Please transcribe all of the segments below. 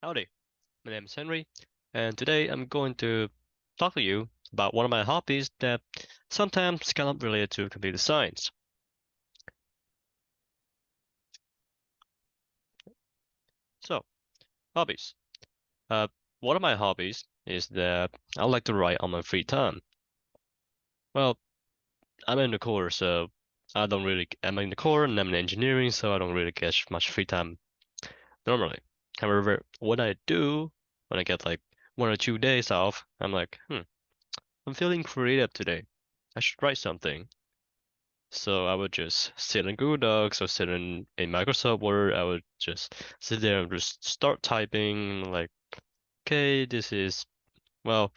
Howdy, my name is Henry, and today I'm going to talk to you about one of my hobbies that sometimes kind of related to computer science. So, hobbies. Uh, One of my hobbies is that I like to write on my free time. Well, I'm in the core, so I'm in the core and I'm in engineering, so I don't really get much free time normally. However, what I do when I get like 1 or 2 days off, I'm like, I'm feeling creative today. I should write something. So I would just sit in Google Docs or sit in Microsoft Word. I would just sit there and just start typing like, okay, this is, well,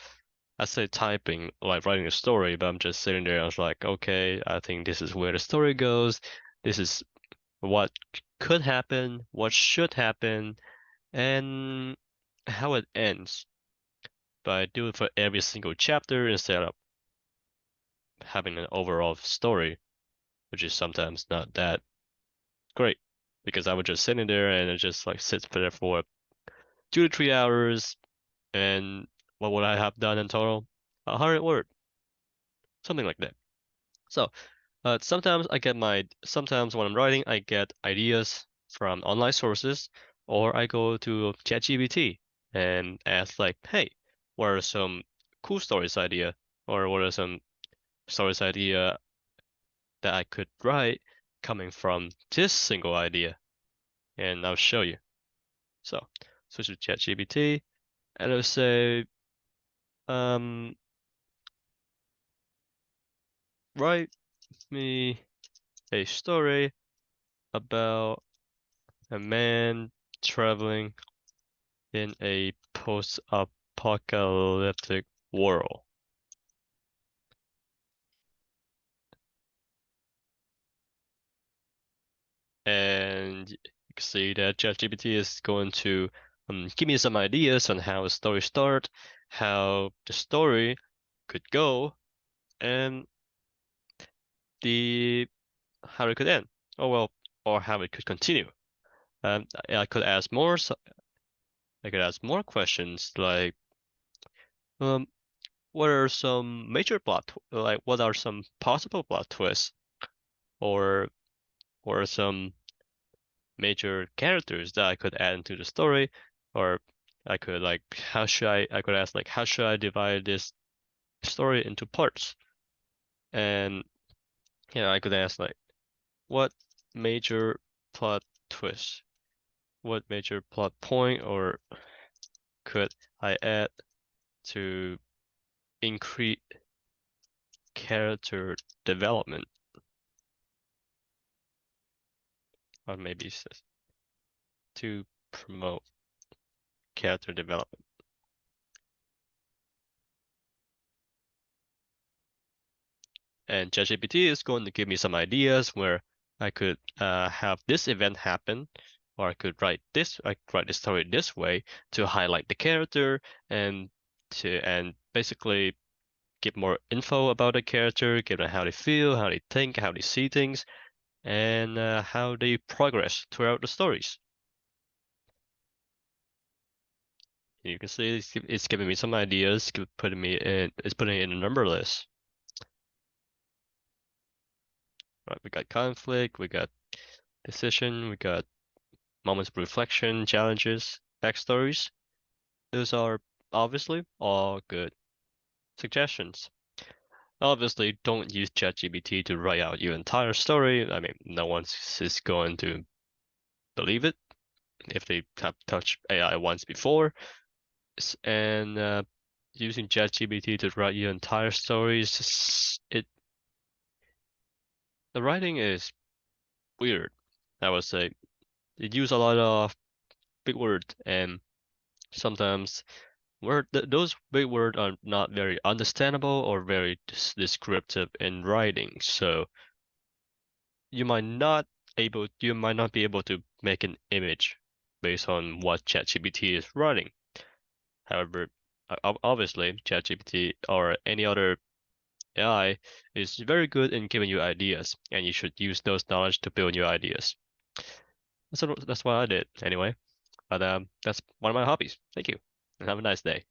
I say typing like writing a story, but I'm just sitting there. I was like, okay, I think this is where the story goes. This is what could happen, what should happen, and how it ends. But I do it for every single chapter instead of having an overall story, which is sometimes not that great because I would just sit in there and it just like sit there for 2 to 3 hours. And what would I have done in total? 100 word, something like that. So sometimes when I'm writing, I get ideas from online sources, or I go to ChatGPT and ask like, hey, what are some cool stories idea, or what are some stories idea that I could write coming from this single idea, and I'll show you. So switch to ChatGPT, and it'll say, um, write me a story about a man traveling in a post-apocalyptic world. And you can see that ChatGPT is going to give me some ideas on how the story start, how the story could go, and the how it could end. Oh well, or how it could continue. I could ask more. I could ask more questions like, um, what are some major like what are some possible plot twists, or what are some major characters that I could add into the story, or I could like I could ask like how should I divide this story into parts, and I could ask like what major plot twist, what major plot point, or could I add to increase character development, or maybe to promote character development. And ChatGPT is going to give me some ideas where I could have this event happen, or I could write the story this way to highlight the character and basically give more info about the character, give them how they feel, how they think, how they see things, and how they progress throughout the stories. You can see it's giving me some ideas, it's putting it in a number list. Right, we got conflict, we got decision, we got moments of reflection, challenges, backstories. Those are obviously all good suggestions. Obviously, don't use ChatGPT to write out your entire story. I mean, no one is going to believe it if they have touched AI once before. And using ChatGPT to write your entire story is just, the writing is weird. I would say it use a lot of big words, and sometimes those big words are not very understandable or very descriptive in writing. So you might not be able to make an image based on what ChatGPT is writing. However, obviously ChatGPT or any other AI is very good in giving you ideas, and you should use those knowledge to build your ideas. So that's what I did anyway. But that's one of my hobbies. Thank you, and have a nice day.